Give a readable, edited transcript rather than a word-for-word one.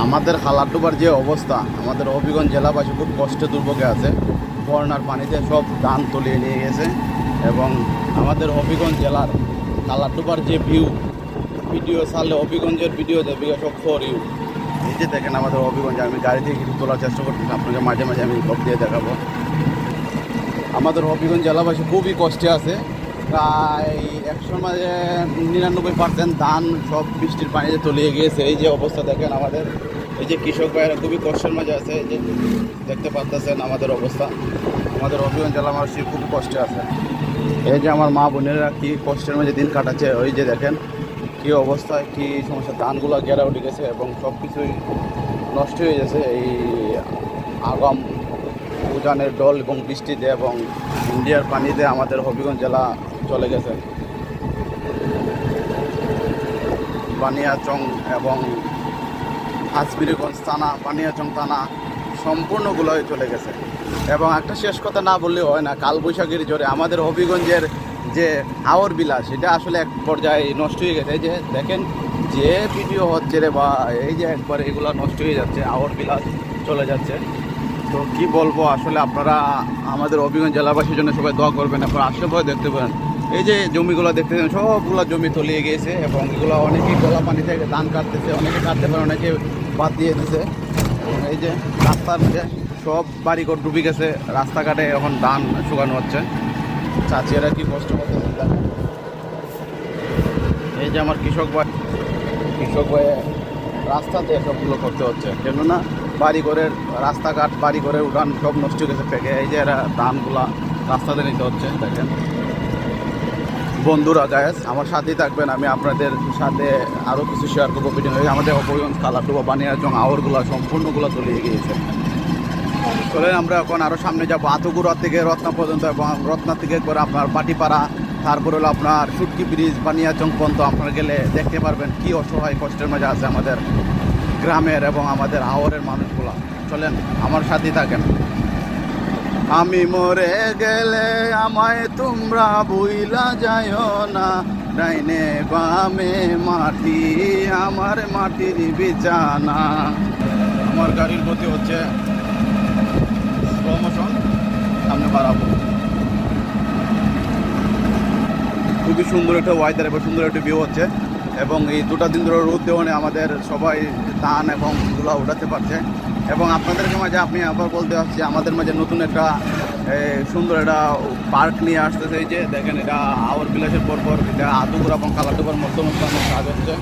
আমাদের খালাডুবার যে অবস্থা, আমাদের হবিগঞ্জ জেলাবাসী খুব কষ্টে দুর্ভোগে আছে। বন্যার পানিতে সব ধান তলিয়ে নিয়ে গেছে এবং আমাদের হবিগঞ্জ জেলার খালাডুবার যে ভিডিও ছাড়লে হবিগঞ্জের ভিডিও দেবে সব ফর ইউ। এই যে দেখেন আমাদের হবিগঞ্জ, আমি গাড়ি থেকে কিছু তোলার চেষ্টা করতেছি, আপনাকে মাঝে মাঝে আমি সব দিয়ে দেখাবো। আমাদের হবিগঞ্জ জেলাবাসী খুবই কষ্টে আছে। প্রায় 99% ধান সব বৃষ্টির পানিতে তলিয়ে গিয়েছে। এই যে অবস্থা দেখেন আমাদের, এই যে কৃষক ভাইয়েরা খুবই কষ্টের মাঝে আছে। এই যে দেখতে পাচ্ছেন আমাদের অবস্থা, আমাদের হবিগঞ্জ জেলাবাসী খুবই কষ্টে আছে। এই যে আমার মা বোনেরা কি কষ্টের মাঝে দিন কাটাচ্ছে, ওই যে দেখেন কী অবস্থায়, কী সমস্যা, ধানগুলো গেরা উঠে গেছে এবং সব কিছুই নষ্ট হয়ে গেছে এই আগাম উজানের ডল এবং বৃষ্টিতে এবং ইন্ডিয়ার পানিতে আমাদের হবিগঞ্জ জেলা চলে গেছে। বানিয়াচং এবং হাসবিরিগঞ্জ থানা, বানিয়াচং থানা সম্পূর্ণগুলোই চলে গেছে। এবং একটা শেষ কথা না বললেও হয় না, কালবৈশাখীর জোরে আমাদের হবিগঞ্জের যে আওর বিলাস, সেটা আসলে এক পর্যায়ে নষ্ট হয়ে গেছে। এই যে দেখেন যে ভিডিও হচ্ছে রে বা, এই যে একবার এগুলো নষ্ট হয়ে যাচ্ছে, আওর বিলাস চলে যাচ্ছে। তো কি বলবো, আসলে আপনারা আমাদের হবিগঞ্জ জেলাবাসীর জন্য সবাই দোয়া করবেন। আপনারা আসলে ভয় দেখতে পারেন, এই যে জমিগুলো দেখতে পারেন সবগুলো জমি তলিয়ে গিয়েছে এবং এগুলো অনেকেই গলা পানি থেকে ধান কাটতেছে, অনেকে কাটতে পারে, অনেকে বাদ দিয়ে দিছে। এই যে রাস্তার সব বাড়িঘর ডুবে গেছে, রাস্তাঘাটে এখন ধান শুকানো হচ্ছে। চাচিয়ারা কি কষ্ট করতেছে। এই যে আমার কৃষক ভাই রাস্তাতে সবগুলো করতে হচ্ছে, কেননা বাড়িঘরের রাস্তাঘাট, বাড়িঘরের উঠান সব নষ্ট হয়ে গেছে ফেঁকে। এই যে এরা ধানগুলা রাস্তাতে নিতে হচ্ছে। দেখেন বন্ধুরা, গায়েস আমার সাথেই থাকবেন, আমি আপনাদের সাথে আরও কিছু শেয়ার করবো ভিডিও। আমাদের হবিগঞ্জ কালারডুবা, বানিয়াচং আওরগুলা সম্পূর্ণগুলো তলিয়ে গিয়েছে। চলে আমরা এখন আরও সামনে যাবো, আতুগুড়া থেকে রত্না পর্যন্ত এবং রত্না থেকে করে আপনার পাটিপাড়া, তারপর হলো আপনার সুটকি ব্রিজ, বানিয়াচং পর্যন্ত আপনারা গেলে দেখতে পারবেন কি অসহায় কষ্টের মাঝে আছে আমাদের গ্রামের এবং আমাদের আওয়ারের মানুষগুলা। চলেন আমার সাথেই থাকেন। আমি মরে গেলে আমায় তোমরা ভুইলা যাইও না, ডাইনে বামে মাটি আমার মাটির বিছানা। আমার গাড়ির গতি হচ্ছে স্লো মোশন, সামনে বাড়াবো। খুবই সুন্দর একটা ওয়েদার এবং সুন্দর একটা ভিউ হচ্ছে এবং এই দুটা দিন ধরে রোদ দেওয়া আমাদের সবাই ধান এবং এগুলো উঠাতে পারছে। এবং আপনাদেরকে মাঝে আমি আবার বলতে পারছি, আমাদের মাঝে নতুন একটা সুন্দর একটা পার্ক নিয়ে আসতেছে। এই যে দেখেন, এটা আওয়ার বিলাসের পরপর এটা আতুগুড়া এবং কালারডুবার মধ্যে কাজ হচ্ছে।